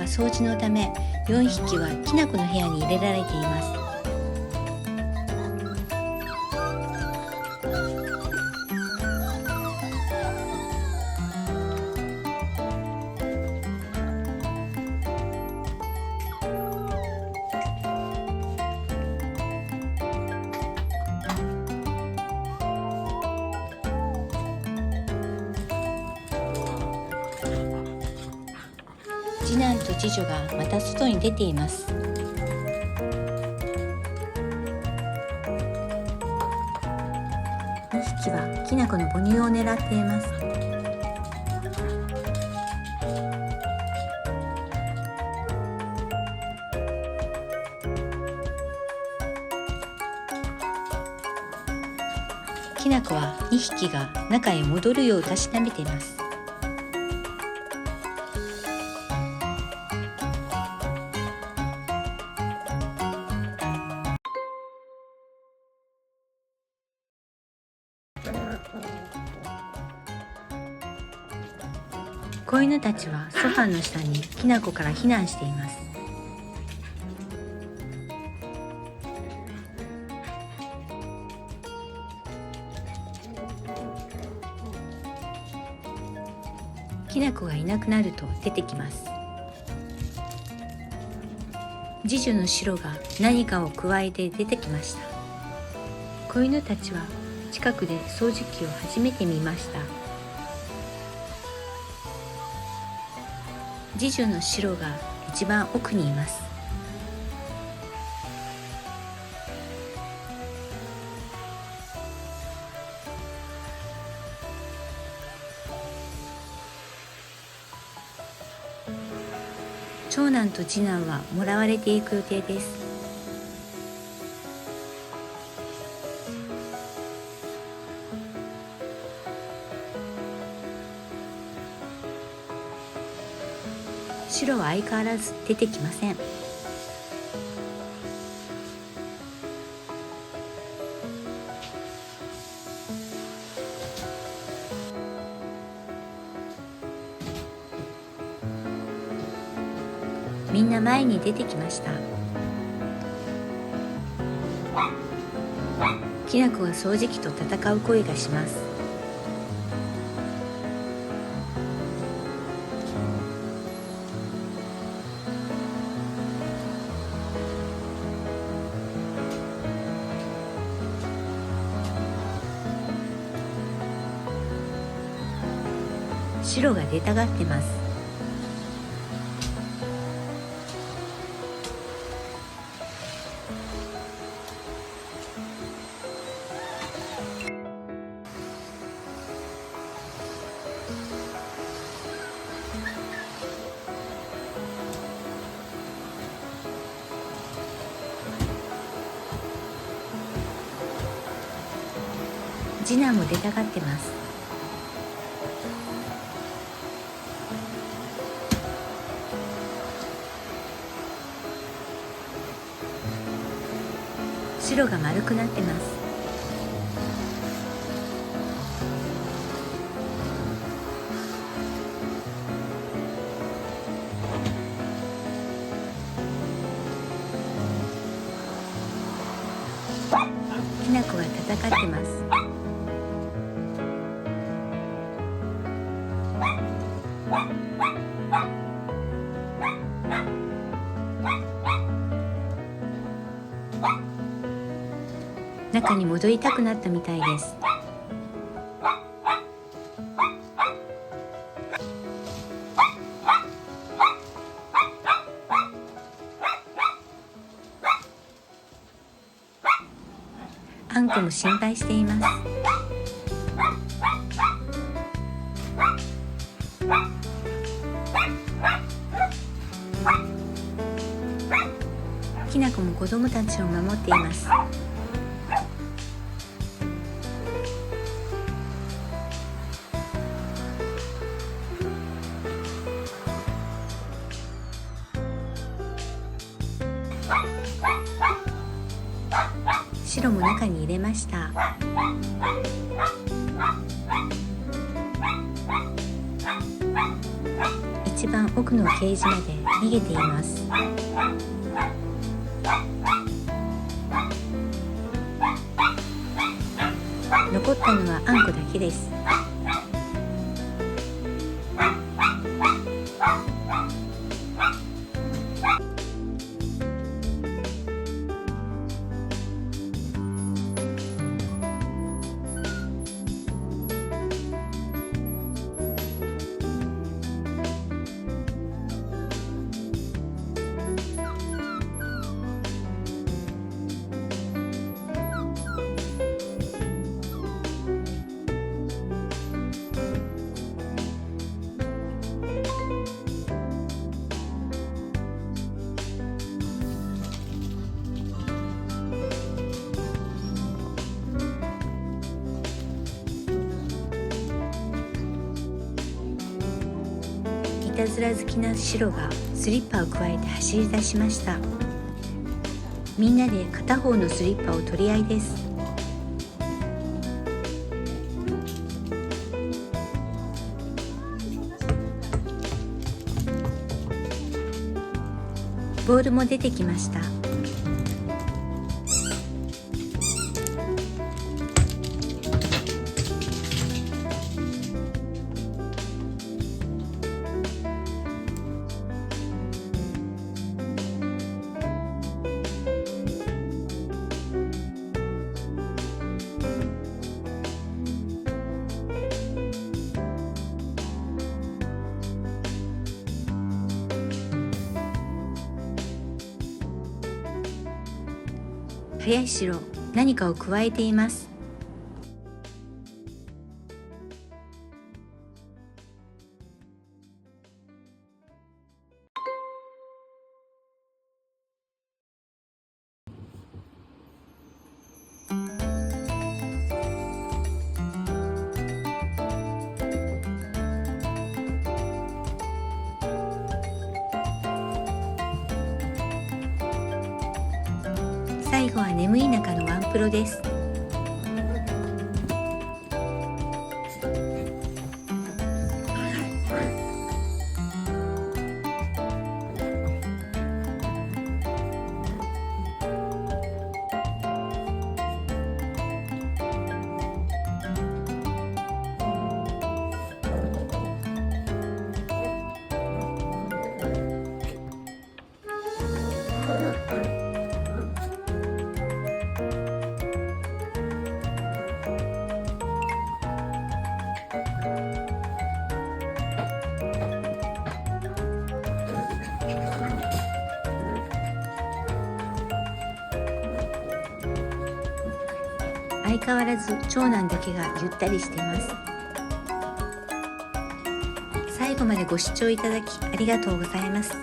掃除のため4匹はきなこの部屋に入れられています。次男と次女がまた外に出ています。2匹はきなこの母乳を狙っています。きなこは2匹が中へ戻るようたしなめています。子犬たちはソファーの下にきなこから避難しています。きなこがいなくなると出てきます。次女のシロが何かをくわえて出てきました。子犬たちは近くで掃除機を初めて見ました。次女のシロが一番奥にいます。長男と次男はもらわれていく予定です。シロは相変わらず出てきません。みんな前に出てきました。きなこが掃除機と戦う声がします。シロが出たがってます。次男も出たがってます。白が丸くなってます。きなこが戦ってます。中に戻りたくなったみたいです。あんこも心配しています。きなこも子供たちを守っています。白も中に入れました。一番奥のケージまで逃げています。残ったのはあんこだけです。いたずら好きなシロがスリッパをくわえて走り出しました。みんなで片方のスリッパを取り合いです。ボールも出てきました。速いシロ、何かをくわえています。最後は眠い中のワンプロです。相変わらず長男だけがゆったりしています。最後までご視聴いただきありがとうございます。